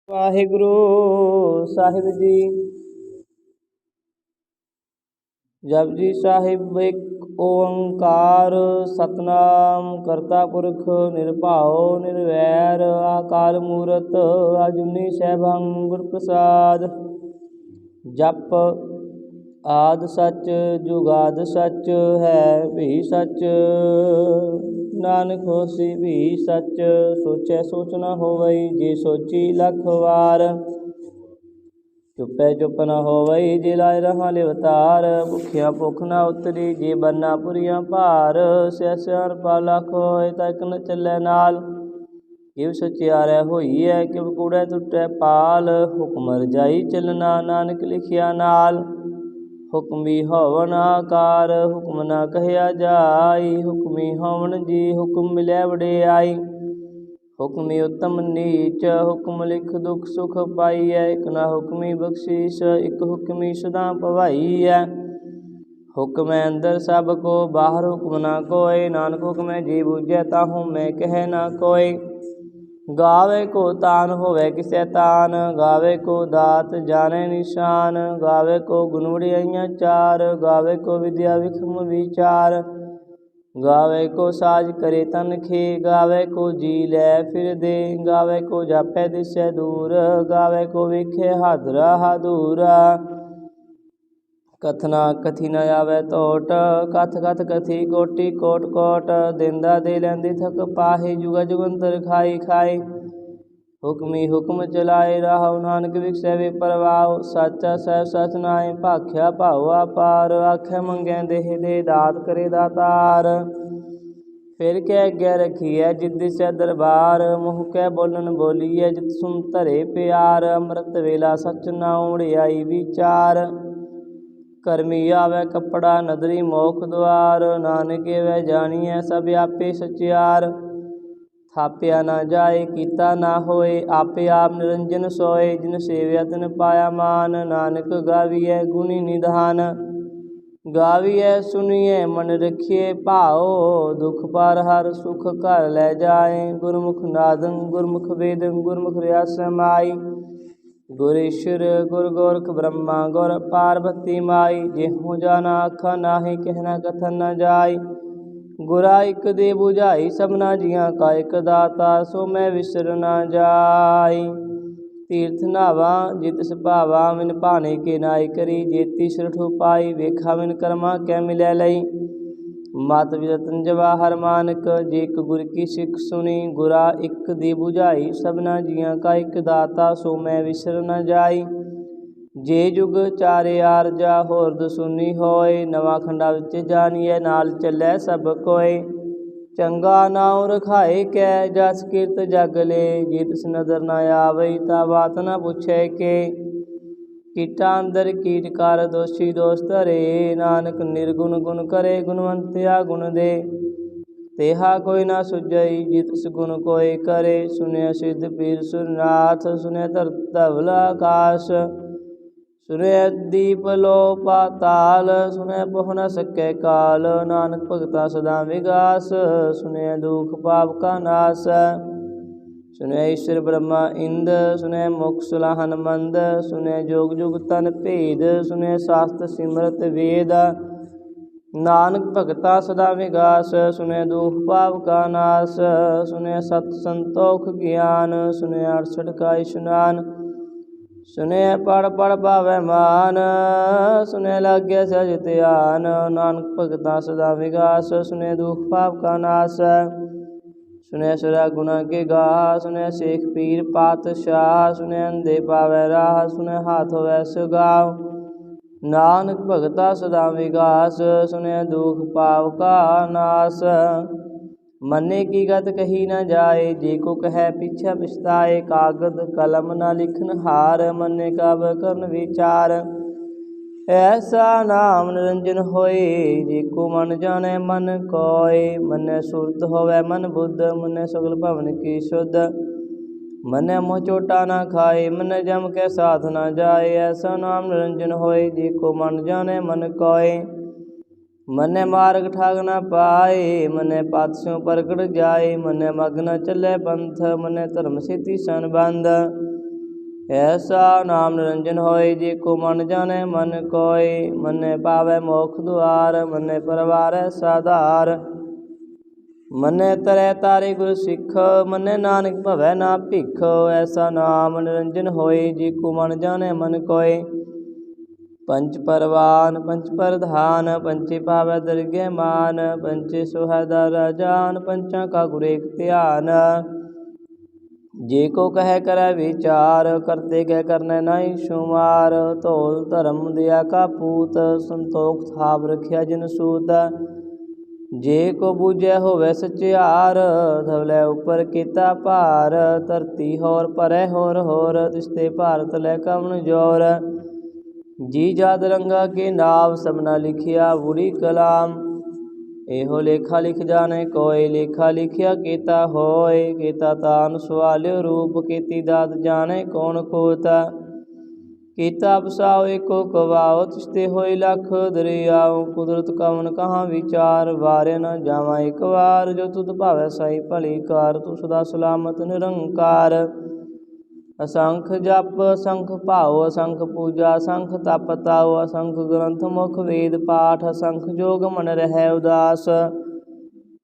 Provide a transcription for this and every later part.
ਵਾਹਿਗੁਰੂ ਸਾਹਿਬ ਜੀ। ਜਪਜੀ ਸਾਹਿਬ ਇੱਕ ਓੰਕਾਰ ਸਤਨਾਮ ਕਰਤਾ ਪੁਰਖ ਨਿਰਭਉ ਨਿਰਵੈਰ ਅਕਾਲ ਮੂਰਤ ਅਜੂਨੀ ਸੈਭੰ ਗੁਰ ਪ੍ਰਸਾਦ। ਜਪ ਆਦਿ ਸੱਚ ਜੁਗਾਦਿ ਸੱਚ ਹੈ ਵੀ ਸੱਚ, ਨਾਨਕ ਹੋਸੀ ਵੀ ਸੱਚ। ਸੋਚੈ ਸੋਚ ਨ ਹੋਵਈ ਜੇ ਸੋਚੀ ਲੱਖ ਵਾਰ, ਚੁੱਪੈ ਚੁੱਪ ਨ ਹੋਵਈ ਜੇ ਲਾਇ ਰਹਾ ਲਿਵਤਾਰ। ਭੁੱਖਿਆ ਭੁੱਖ ਨ ਉਤਰੀ ਜੇ ਬੰਨਾ ਪੁਰੀਆਂ ਭਾਰ, ਸਿਆਰ ਪਾ ਲੱਖ ਹੋਏ ਤਾਂ ਇੱਕ ਨ ਚੱਲੈ ਨਾਲ। ਕਿਵ ਸਚਿਆਰੈ ਹੋਈਐ ਕਿਵ ਕੂੜੈ ਟੁੱਟੈ ਪਾਲ, ਹੁਕਮ ਰਜਾਈ ਚੱਲਣਾ ਨਾਨਕ ਲਿਖਿਆ ਨਾਲ। ਹੁਕਮੀ ਹੋਵਨ ਆਕਾਰ ਹੁਕਮ ਨਾ ਕਹਿਆ ਜਾਈ, ਹੁਕਮੀ ਹੋਵਨ ਜੀ ਹੁਕਮ ਮਿਲੈ ਵਡਿਆਈ। ਹੁਕਮੀ ਉਤਮ ਨੀਚ ਹੁਕਮ ਲਿਖ ਦੁਖ ਸੁਖ ਪਾਈਐ, ਇਕ ਨਾ ਹੁਕਮੀ ਬਖਸ਼ੀਸ਼ ਇਕ ਹੁਕਮੀ ਸਦਾ ਭਵਾਈਐ। ਹੁਕਮੈ ਅੰਦਰ ਸਭ ਕੋ ਬਾਹਰ ਹੁਕਮ ਨਾ ਕੋਇ, ਨਾਨਕ ਹੁਕਮੈ ਜੀ ਬੂਝੈ ਤਾਹੂ ਮੈਂ ਕਹਿ ਨਾ ਕੋਇ। ਗਾਵੇ ਕੋ ਤਾਨ ਹੋਵੇ ਕਿਸੈ ਤਾਨ, ਗਾਵੇ ਕੋ ਦਾਤ ਜਾਣੈ ਨਿਸ਼ਾਨ। ਗਾਵੇ ਕੋ ਗੁਣ ਵਡਿਆਈਆਂ ਚਾਰ, ਗਾਵੇ ਕੋ ਵਿਦਿਆ ਵਿਖਮ ਵਿਚਾਰ। ਗਾਵੇ ਕੋ ਸਾਜ ਕਰੇ ਤਨ ਖੇ, ਗਾਵੇ ਕੋ ਜੀ ਲੈ ਫਿਰ ਦੇ। ਗਾਵੇ ਕੋ ਜਾਪੈ ਦਿਸੈ ਦੂਰ, ਗਾਵੇ ਕੋ ਵੇਖੈ ਹਾਦਰਾ ਹਾਦੂਰਾ। ਕਥਨਾ ਕਥੀ ਨ ਆਵੈ ਟੋਟ, ਕਥ ਕਥ ਕਥੀ ਕੋਟੀ ਕੋਟ ਕੋਟ। ਦੇਂਦਾ ਦੇ ਲੈਂਦੇ ਥਕ ਪਾਹੇ, ਜੁਗਾ ਜੁਗੰਤਰ ਖਾਈ ਖਾਈ। ਹੁਕਮੀ ਹੁਕਮ ਚਲਾਏ ਰਾਹੁ, ਨਾਨਕ ਵਿਖਸੈ ਵੇ ਪਰਵਾਹੁ। ਸਾਚਾ ਸਹਿਬ ਸਚ ਨਾਇ ਭਾਖਿਆ ਭਾਉ ਆਪਾਰ, ਆਖੈ ਮੰਗੈ ਦੇਹ ਦੇ ਦਾਤ ਕਰੇ ਦਾਤਾਰ। ਫਿਰ ਕੈ ਅੱਗੇ ਰਖੀਐ ਜਿਤ ਦਿਸੈ ਦਰਬਾਰ, ਮੁਹ ਕੈ ਬੋਲਣ ਬੋਲੀਐ ਜਿਤ ਸੁਨ ਧਰੇ ਪਿਆਰ। ਅੰਮ੍ਰਿਤ ਵੇਲਾ ਸਚ ਨਾਉ ਵਡਿਆਈ ਵਿਚਾਰ, ਕਰਮੀ ਆਵੈ ਕੱਪੜਾ ਨਦਰੀ ਮੋਖ ਦੁਆਰ। ਨਾਨਕ ਏਵੈ ਜਾਣੀਐ ਸਭ ਆਪੇ ਸਚਿਆਰ, ਥਾਪਿਆ ਨਾ ਜਾਏ ਕੀਤਾ ਨਾ ਹੋਏ। ਆਪੇ ਆਪ ਨਿਰੰਜਨ ਸੋਏ, ਜਿਨ ਸੇਵਿਆ ਤਿਨ ਪਾਇਆ ਮਾਨ। ਨਾਨਕ ਗਾਵੀਐ ਗੁਣੀ ਨਿਧਾਨ, ਗਾਵੀਐ ਸੁਣੀਐ ਮਨ ਰਖੀਐ ਭਾਉ। ਦੁਖ ਪਾਰ ਹਰਿ ਸੁਖ ਘਰ ਲੈ ਜਾਏ, ਗੁਰਮੁਖ ਨਾਦੰ ਗੁਰਮੁਖ ਵੇਦੰ ਗੁਰਮੁਖ ਰਿਆਸੈ ਮਾਈ। ਗੁਰ ਈਸ਼ਰ ਗੁਰ ਗੋਰਖ ਬ੍ਰਹਮਾ ਗੁਰ ਪਾਰਬਤੀ ਮਾਈ। ਜਿਹੋ ਜਾਣਾ ਆਖਾ ਨਾਹੀ ਕਹਿਣਾ ਕਥਨ ਨ ਜਾਈ, ਗੁਰਾ ਇਕ ਦੇ ਬੁਝਾਈ ਸਭਨਾ ਜੀਆਂ ਕਾ ਇਕ ਦਾਤਾ। ਸੋ ਮੈਂ ਵਿਸਰ ਨਾ ਜਾਈ, ਤੀਰਥ ਨਾਵਾਂ ਜੇ ਤਿਸ ਭਾਵਾ। ਵਿਨ ਭਾਣੇ ਕੇ ਨਾਇ ਕਰੀ ਜੇਤੀ ਸਿਰਠੁ ਪਾਈ, ਵੇਖਾ ਵਿਨ ਕਰਮਾ ਕੈ ਮਿਲੈ ਲਈ। ਮਤ ਵਿਰਤਨ ਜਵਾਹਰ ਮਾਨਕ, ਜੇ ਇਕ ਗੁਰ ਕੀ ਸਿੱਖ ਸੁਣੀ। ਗੁਰਾ ਇਕ ਦੀ ਬੁਝਾਈ ਸਭਨਾ ਜੀਆਂ ਕਾ ਇਕ ਦਾਤਾ। ਸੋ ਮੈਂ ਵਿਸਰ ਨ ਜਾਈ, ਜੇ ਜੁਗ ਚਾਰੇ ਆਰਜਾ ਹੋਰਦ ਸੁਨੀ ਹੋਏ। ਨਵਾਂ ਖੰਡਾ ਵਿੱਚ ਜਾਣੀਐ ਨਾਲ ਚੱਲੈ ਸਭ ਕੋਇ, ਚੰਗਾ ਨਾਉ ਰਖਾਏ ਕੈ ਜਸ ਕੀਰਤ ਜਗ ਲੈ। ਜੇ ਤਿਸ ਨਦਰ ਨ ਆਵਈ ਤਾ ਬਾਤ ਨ ਪੁੱਛੈ ਕੇ, ਕੀਟਾਂ ਅੰਦਰ ਕੀਟ ਕਰ ਦੋਸ਼ੀ ਦੋਸ਼ ਧਰੇ। ਨਾਨਕ ਨਿਰਗੁਣ ਗੁਣ ਕਰੇ ਗੁਣਵੰਤਿਆ ਗੁਣ ਦੇ, ਤੇਹਾ ਕੋਈ ਨਾ ਸੁਝਈ ਜੇ ਤਿਸ ਗੁਣ ਕੋਇ ਕਰੇ। ਸੁਨਿਐ ਸਿੱਧ ਪੀਰ ਸੁਰਨਾਥ, ਸੁਨਿਐ ਧਰਤ ਧਵਲ ਆਕਾਸ਼। ਸੁਨਿਐ ਦੀਪ ਲੋ ਪਾਤਾਲ, ਸੁਨਿਐ ਪਹੁ ਨ ਸਕੈ ਕਾਲ। ਨਾਨਕ ਭਗਤਾ ਸਦਾ ਵਿਗਾਸ, ਸੁਨਿਐ ਦੁਖ ਪਾਪ ਕਾ ਨਾਸ। ਸੁਨਿਐ ਈਸ਼ਰ ਬ੍ਰਹਮਾ ਇੰਦ, ਸੁਨਿਐ ਮੁਖ ਸੁਲਾਹਨ ਮੰਦ। ਸੁਨਿਐ ਜੋਗ ਜੁਗ ਤਨ ਭੇਦ, ਸੁਨਿਐ ਸਾਸਤ ਸਿਮਰਤ ਵੇਦ। ਨਾਨਕ ਭਗਤਾ ਸਦਾ ਵਿਗਾਸ, ਸੁਨਿਐ ਦੁਖ ਪਾਪ ਕਾ ਨਾਸ। ਸੁਨਿਐ ਸਤ ਸੰਤੋਖ ਗਿਆਨ, ਸੁਨਿਐ 68 ਕਾ ਇਸ਼ਨਾਨ। ਸੁਨਿਐ ਪੜ ਪੜ ਪਾਵੈ ਮਾਨ, ਸੁਨਿਐ ਲਾਗੈ ਸਹਿਜ ਧਿਆਨ। ਨਾਨਕ ਭਗਤਾ ਸਦਾ ਵਿਗਾਸ, ਸੁਨਿਐ ਦੁਖ ਪਾਪ ਕਾ ਨਾਸ। ਸੁਨਿਐ ਸੁਰਾ ਗੁਣਾ ਕੇ ਗਾਹ, ਸੁਨਿਐ ਸੇਖ ਪੀਰ ਪਾਤਸ਼ਾਹ। ਸੁਨਿਐ ਅੰਧੇ ਪਾਵੈ ਰਾਹ, ਸੁਨਿਐ ਹਾਥ ਹੋਵੈ ਸੁਗਾਵ। ਨਾਨਕ ਭਗਤਾ ਸਦਾ ਵਿਗਾਸ, ਸੁਨਿਐ ਦੁਖ ਪਾਪ ਕਾ ਨਾਸ। ਮੰਨੇ ਕੀ ਗਤ ਕਹੀ ਨ ਜਾਏ, ਜੇ ਕੋ ਕਹੈ ਪਿਛੈ ਪਛਤਾਏ। ਕਾਗਦ ਕਲਮ ਨ ਲਿਖਨ ਹਾਰ, ਮੰਨੇ ਕਬ ਕਰਨ ਵਿਚਾਰ। ਐਸਾ ਨਾਮ ਨਿਰੰਜਨ ਹੋਏ, ਜੇ ਕੋ ਮਨ ਜਾਣੈ ਮਨ ਕੋਇ। ਮੰਨੈ ਸੁਰਤ ਹੋਵੈ ਮਨ ਬੁੱਧ, ਮੰਨੈ ਸਗਲ ਭਵਨ ਕੀ ਸੁਧ। ਮੰਨੈ ਮੁਹ ਚੋਟਾ ਨ ਖਾਏ, ਮੰਨੈ ਜਮ ਕੈ ਸਾਥ ਨ ਜਾਏ। ਐਸਾ ਨਾਮ ਨਿਰੰਜਨ ਹੋਏ, ਜੇ ਕੋ ਮਨ ਜਾਣੈ ਮਨ ਕੋਇ। ਮੰਨੈ ਮਾਰਗ ਠਾਗ ਨ ਪਾਏ, ਮੰਨੈ ਪਥ ਸਿਉ ਪ੍ਰਗਟ ਜਾਏ। ਮੰਨੈ ਮਗ ਨ ਚੱਲੈ ਪੰਥ, ਮੰਨੈ ਧਰਮ ਸੇਤੀ ਸੰਬੰਧ। ऐसा नाम निरंजन होय, जे को मन जाने मन कोय। मनै पावै मोक्ष द्वार, मनै परवारै साधार। मनै तरੈ तारे गुर सिख, मनै नानक भवै ना भिख। ऐसा नाम निरंजन होय, जे को मन जाने मन कोय। पंच परवान पंच प्रधान, पंचे पावै दरगह मान। पंचे सोहै दर जान, पंचा का गुर एक ध्यान। जे को कहे करै विचार, करते कह करनै नाई शुमार। धौल धर्म दया का पूत, संतोख थाप रखिया जिन सूत। जे को बूझै होवै सचियार, धवलै उपर केता भार। धरती होर परै होर होर, तिसते भारत लै कवन जोर। जी जात रंगा के नाव, सबना लिखिया बुरी कलाम। एहो लेखा लिख जाने कोय, लेखा लिखिया केता होय। केता तान सवाल्यो रूप, केती दात जाने कौन कोता। केता बसाओ एको कवाओ, तिसते होय लख दरियाओ। कुदरत कवन कहाँ विचार, वारे न जावा एक बार। जो तुध भावै साई भली कार, तू सदा सलामत निरंकार। असंख जप असंख भाव, असंख पूजा असंख तप ताओ। असंख ग्रंथ मुख वेद पाठ, असंख जोग मन रहै उदास।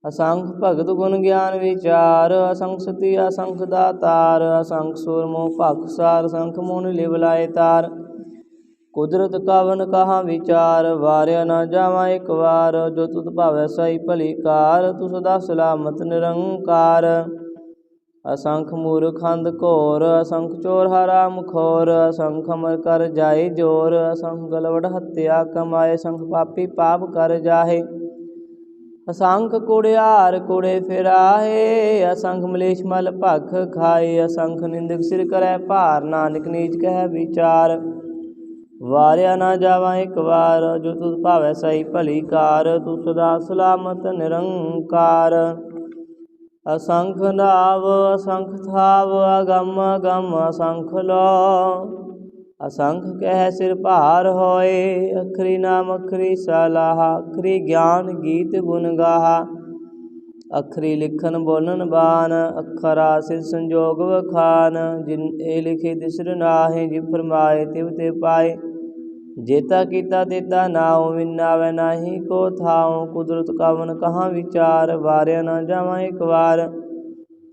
असंख भगत गुण ज्ञान विचार, असंख सती असंख दातार। असंख सुर मोह पाखसार, असंख मुन लिव लाए तार। कुदरत कवन कहाँ विचार, वाਰਿਆ न जावा एक बार। जो तुध भावै साई भली कार, तू सदा सलामत निरंकार। असंख मूर्ख अंध घोर, असंख चोर हराम खोर। असंख अमर कर जाए जोर, असंख गलवड हत्या कमाए। असंख पापी पाप कर जाहे, असंख कुड़ियार कुड़े फिराहे। असंख मलेश मल भख खाए, असंख निंदक सिर करै भार। नानक नीच कह विचार, वाਰਿਆ न जावा एक बार। जो तुध भावै साई भली कार, तू सदा सलामत निरंकार। असंख नाव असंख थाव, अगम अगम असंख लो। असंख कह सिर भार होए, अखरी नाम अखरी सलाह। अखरी ज्ञान गीत गुण गाहा, अखरी लिखन बोलन बान। अखरा सिर संजोग वखान, जिन ए लिखे तिसर नाहि। जिव फरमाए तिव ते पाए, जेता कीता तेता नाउ। विनावै नाही को थाउ, कुदरत कवन कहाँ विचार। वाਰਿਆ न जावा एक बार।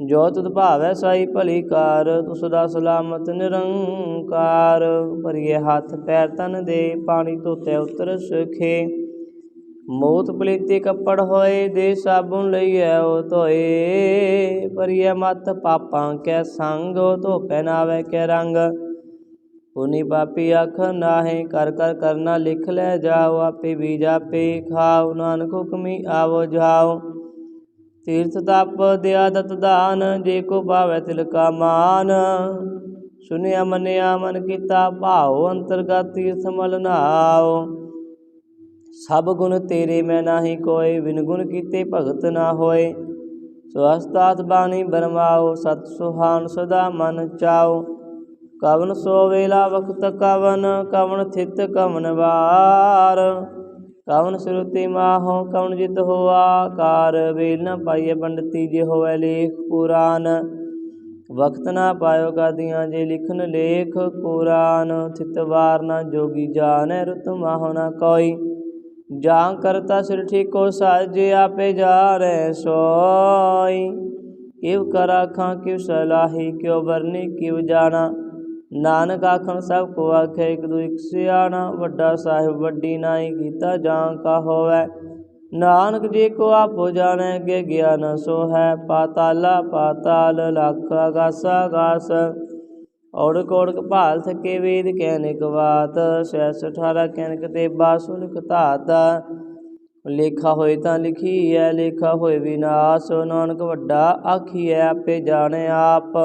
जो तुध भावै साई भली कार, तू सदा सलामत निरंकार। भरिए हथ पैर तन दे, पानी धोतै उतर सखे। मोत पलीते कपड़ होए, दे साबुन लईऐ ओ धोए। भरिए मत पापां कै संग, धो पहनावै कै रंग। पुनि पापी आख नाहे, कर कर करना लिख लै जाओ। आपे बीज आपे खाओ, नानक हुक्मी आवो जाओ। तीर्थ तप दया दत दान, जे को पावै तिल का मान। सुनिया मनिया मन कीता भाओ, अंतरगत तीर्थ मल नहाओ। सब गुण तेरे मैं नाही कोय, बिन गुण कीते भगत ना होय। स्वस्तात बानी बरमाओ, सत सुहान सदा मन चाओ। कवन सो वेला वक्त कवन, कवन थित कवन वार। कवन श्रुति माहो कवन जित होआ, कार वेल न पाइए पंडिती जे होवै लेख पुराण। वक्त ना पायो गादियाँ जे लिखन लेख कुरान। थित वार न जोगी जानै, रुत माहो न कोई। जां करता सिर ठीको साजे, आपे जारै सोई। किव कर आखां किव सलाही, क्यों बरनी किव जाना। नानक आखन सब को आखे, एक दू एक सियाणा। वड्डा साहिब वड्डी नाई, कीता जां का होवै। नानक जी को आपो जानै, अगे गया न सो है। पाताला पाताल, लख आगासा आगास। औड़क औड़क भाल थके वेद कहनिक बात। सहस 18 कहनिक तेबा सुनिक धात। लेखा होए तां लिखीऐ, लेखा होए विनाश। नानक वड्डा आखीऐ, आपे जाने आप।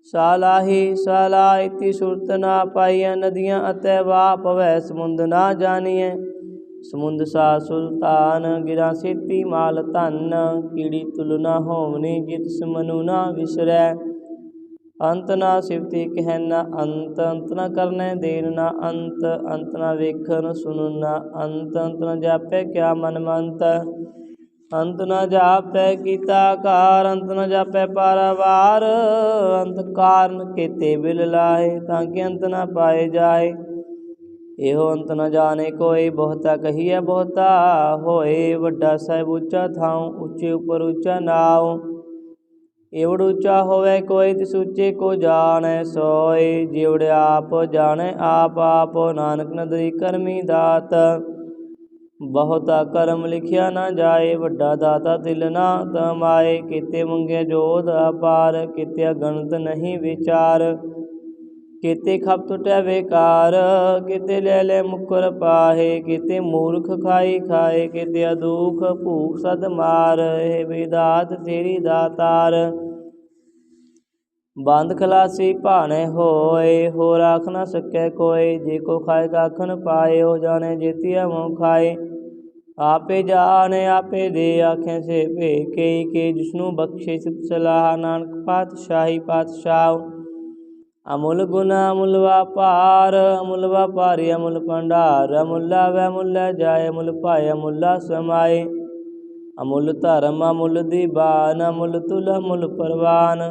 सालाही सालाह इति सुरत ना पाइए, नदियाँ अतै वाह पवै समुंद ना जानिए। समुंद सा सुल्तान, गिरा सेती माल धन। कीड़ी तुल ना होवनी, जित समनु ना विसरै। अंत ना सिवती कहै ना अंत, अंत न करनै देन ना अंत। अंत न वेखन सुनन ना अंत, अंत न जापै क्या मन मंत। अंत न जापै कीता कार, अंत न जापै पारावार। अंत कारण केते बिल लाए, ताकि अंत न पाए जाए। एहो अंत न जाने कोई, बहुता कहिए बहुता होए। वड्डा साहिब ऊँचा थाऊँ, ऊँचे उपर ऊँचा नाव। एवड़ ऊँचा होवे कोई, तिस ऊँचे को जाने सोए। जेवड़ आप जाने आप, आप नानक नदरी करमी दात। बहुता करम लिखिया न जाए, वड्डा दाता तिल ना तमाए। केते मंगे जोध अपार, केते गणत नहीं विचार। केते खप टुटै बेकार, केते ले ले मुकर पाहे। केते मूर्ख खाई खाए, केते अदूख भूख सद मार। हे विदात तेरी दातार, बंद खलासी भाने होए। हो राख न सकै कोय, जे को खाए काखन पाए। हो जाने जेतिया मोह खाए, आपे जाने आपे दे। आखें से भेके के जिसनु बख्शे सित सलाह। नानक पातशाही पातशाह, अमुल गुण अमुल व्यापार। अमुल व्यापारी अमुल भंडार, अमुला वै मुला जाए। अमुल पाए अमुला समाए, अमुल धर्म अमुल दीवान। अमुल तुल अमुल परवान,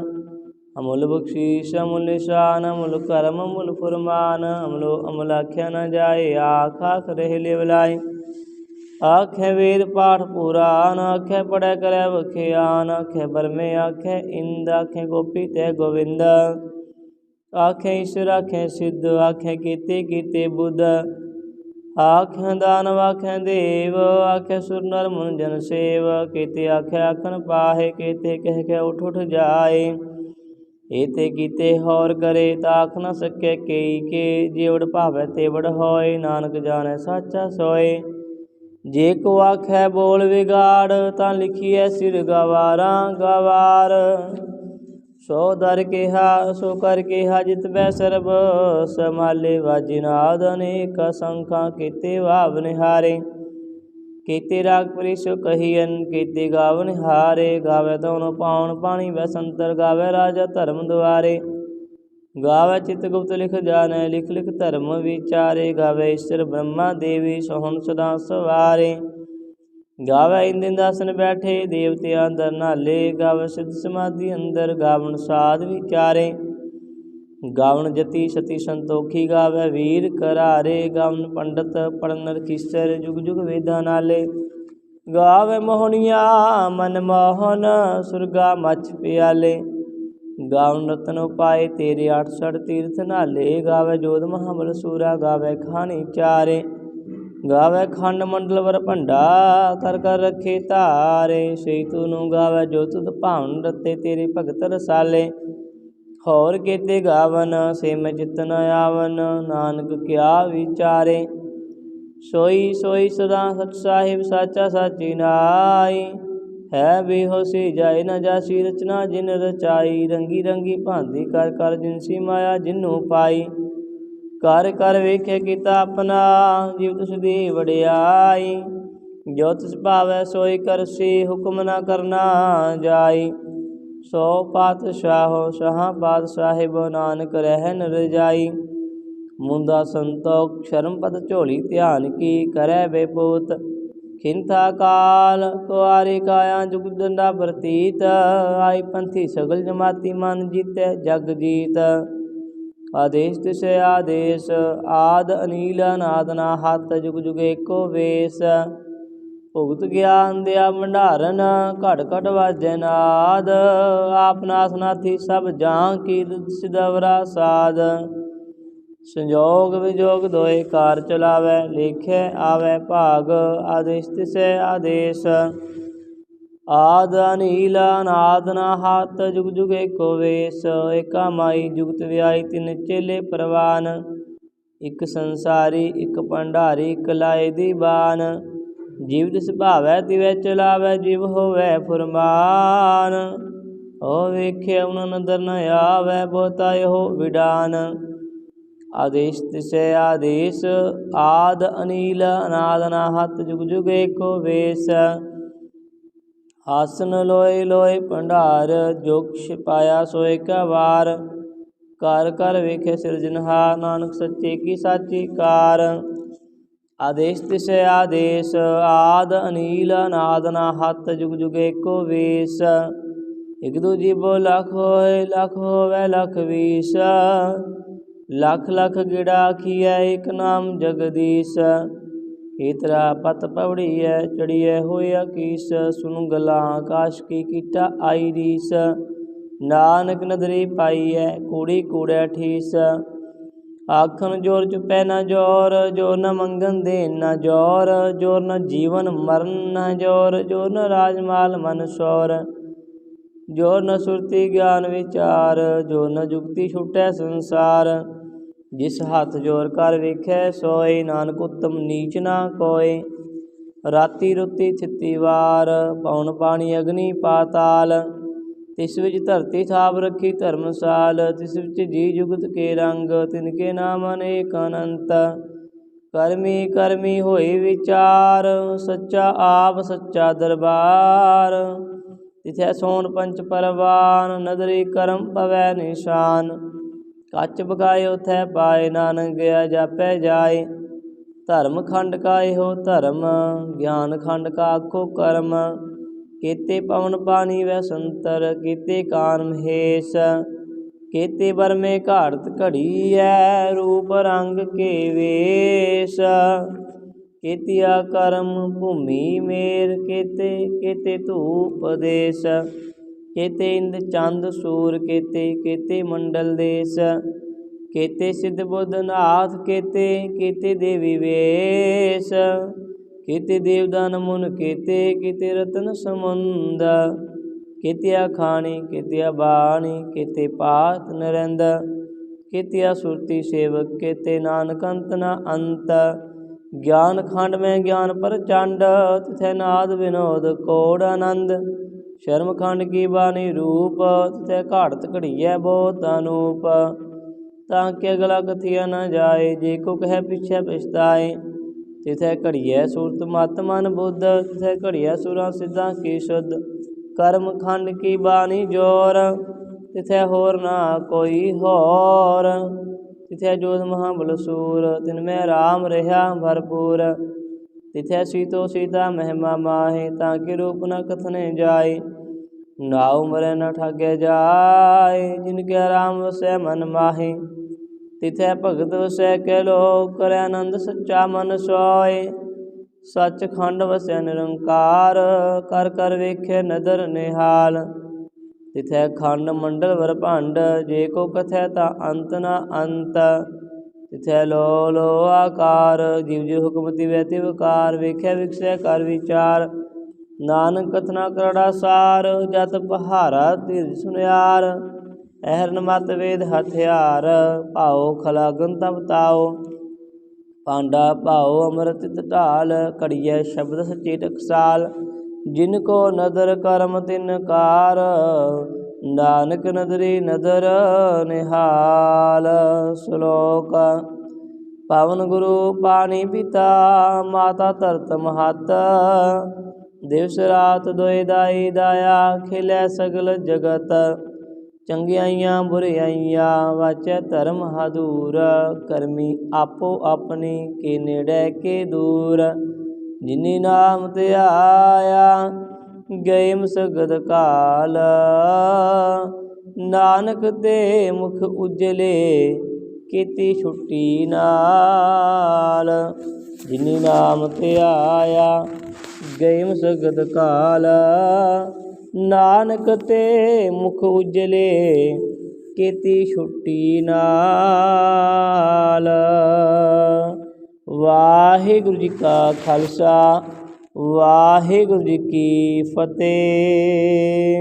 अमुल बख्शीश अमुल निशान। अमुल करम अमुल फुरमान, अमुल अमुल आख्या न जाए। आख आख रह लेवलाए, आखें वेद पाठ पुराण। आखें पढ़ै करै बखियान, आखें बरमे आखें इंद। आखें गोपी तै गोविंद, आखें ईश्वर आखें सिद्ध। आखें कीते कीते बुद्ध, आखें दानव आखें देव। आखें सुर नर मुन जन सेव, केते आखें आखन पाहे। केते कह के उठ उठ जाए, एते कीते हौर करे। ताख न सकै केई के, जेवड़ भावै तेवड़ होए। नानक जाने साचा सोए, जे को आखै बोल विगाड़। तां लिखिए सिर गवारा गवार। सो दर केहा सो कर केहा, जित बै सरब संभाले। वाजिनाद अनेक असंख्या, केते भाव निहारे। केते राग परिस कहियन, केते गावन हारे। गावे तौन पाउन पानी वैसंतर, गावे राजा धर्म द्वारे। गावे चित गुप्त लिख जाने, लिख लिख धर्म विचारे। गावे ईश्वर ब्रह्मा देवी, सोहन सदा सवारे। गावे इंद इंदासन बैठे, देवते अंदर नाले। गावे सिद्ध समाधि अंदर, गावन साध विचारे। गावन जति सती संतोखी, गावे वीर करारे। गावन पंडित पढ़नर खिस्सर, जुग जुग वेदा नाले। गावे मोहनिया मन मोहन, सुरगा मछ प्याले। गावन रतन उपाय तेरे, 68 तीर्थ नाले। गावे जोध महाबल सूरा, गावे खानी चारे। गावे खंड मंडल वर भंडा, कर कर रखे तारे। सही तूनु गावे जो तुध भावन रते, तेरे भगत रसाले। होर केते गावन, से मैं चित न आवन। नानक क्या विचारे, सोई सोई सदा सच साहिब। साचा साची नाई, है बेहोशी जाए न जासी। रचना जिन रचाई, रंगी रंगी भांति। कर कर जिनसी माया जिन्नू पाई। कर कर वेखे किता अपना, जीव तुस दी वडियाई। जो तिस भावै सोई करसी, हुक्म न करना जाई। सो पातशाहो सहा पातशाहिब, नानक रहन रजाई। मुंदा संतोख शर्म पद झोली, ध्यान की करै बेपूत। खिंथा काल कुआरी काया, जुग दंडा प्रतीत। आई पंथी सगल जमाती, मन जीतै जग जीत। आदेश तिसे आदेश, आद अनील अनाद ना हाथ। जुग जुग एको वेश, भुगत ज्ञान दिया भंडारन। घट घट वाजै नाद, आप नाथ नाथी सब जां की। सिदवरा साध, संजोग विजोग दोए कार चलावै। लेखे आवै भाग, आदेश तिसै आदेश। आद अनील अनाद ना हाथ, जुग जुग एको वेश। एका माई जुगत व्याई, तिन चेले परवान। इक संसारी इक भंडारी, इक लाए दीवान। जीव तिस भावै तिवै चलावै, जीव होवै फुरमान। ओ वेखे उन नदर न आवै, बहुता हो विडान। आदेश तिसै आदेश, आद अनील अनाद ना हाथ। जुग जुग एको वेश। आसन लोए लोए भंडार, जोग छिपाया सोए का वार। कर कर वेखे सिरजनहार, नानक सच्चे की साची कार। आदेश तिसै आदेश आद अनील अनाद अनाहत जुग जुग एको वेश। एक दूजी बो लख होए लख होवे लख बीस। लख लख गिड़ा आखिए एक नाम जगदीश। हेतरा पत पवड़िए चढ़िए होया कीस। सुन गला आकाश की कीटा आई रीस। नानक नदरी पाईए कूड़ी कूड़े ठीस। आखन जोर चुपै न जोर जोर न मंगन देन न जोर जोर न जीवन मरण न जोर जोर न राजमाल मन शोर। जोर न सुरती ज्ञान विचार जोर न जुगती छुटै संसार। जिस हाथ जोर कर वेखै सोए नानक उत्तम नीच ना कोय। राती रुती थिती वार पौन पानी अग्नि पाताल। तिस विच धरती थाप रखी धर्मसाल। तिस विच जी जुगत के रंग तिनके नाम अनेक अनंत। करमी करमी होई विचार सच्चा आप सच्चा दरबार। तिथै सोन पंच परवान नदरी करम पवै निशान। कच बगाए उथै पाए नानक गया जापै जाए। धर्म खंड का एहो धर्म ज्ञान खंड का आखो कर्म। केते पवन पानी वै संतर केते कान महेश। केते बर में घाड़त घड़ी है रूप रंग के वेश। केतिया कर्म भूमि मेर केते केते धूप देश। केते इंद चंद सूर केते केते मंडल देश। केते सिद्ध बुद्ध नाथ केते केते देवी वेश। केते देवदान मुन केते केते रतन समुंद। केतिया खानी केतिया बाणी केते पात नरेंद। केतिया सुरती सेवक केते नानक अंत न अंत। ज्ञान खंड में ज्ञान प्रचंड तिथै नाद विनोद कोड आनंद। शर्म खंड की बानी रूप तिथै घाड़त घड़िए बहुत अनूप। ताकि अगला कथिया न जाए जे को कह पिछे पछताए। तिथै घड़िए सूरत मत मन बुद्ध तिथै घड़िए सुरा सिद्धा की शुद्ध। कर्म खंड की बानी जोर तिथै होर ना कोई होर। तिथै जोध महाबल सूर तिनमें राम रहा भरपूर। तिथै सीतो सीता महिमा माहे ताकि रूप न कथने जाए। नाउ मरै न ठागे जाए जिनके राम वसै मन माहे। तिथै भगत वसै कै लो करे आनंद सच्चा मन सोए। सच खंड वसै निरंकार कर कर वेखे नदर निहाल। तिथै खंड मंडल ब्रह्मांड जे को कथै ता अंत न अंत। तिथै लो लो आकार जीव जीव हुक्म तिवै तिवकार। वेख्या विखसै कर विचार नानक कथना करड़ा सार। जत पहारा तीर्थ सुनियार अहरन मत वेद हथियार। भाओ खलागन तब ताओ पांडा भाओ अमृत ढाल। कड़िए शब्द सच्चे टकसाल जिनको नदर करम तिनकार। नानक नदरी नदर निहाल। श्लोक पावन गुरु पानी पिता माता धरत महत। दिवस रात दोए दाई दाया खिलै सगल जगत। चंगियाइयां बुराइयां वाचै धर्म हदूर। करमी आपो अपनी के नेड़े के दूर। जिनी नाम ते आया गए मसगद काल। नानक ते मुख उजले कीती छुट्टी नाल। जिनी नाम ते आया गए मसगद काल। नानक ते मुख उजले कीती छुट्टी नाल। वाहिगुरु जी का खालसा वाहिगुरु जी की फतेह।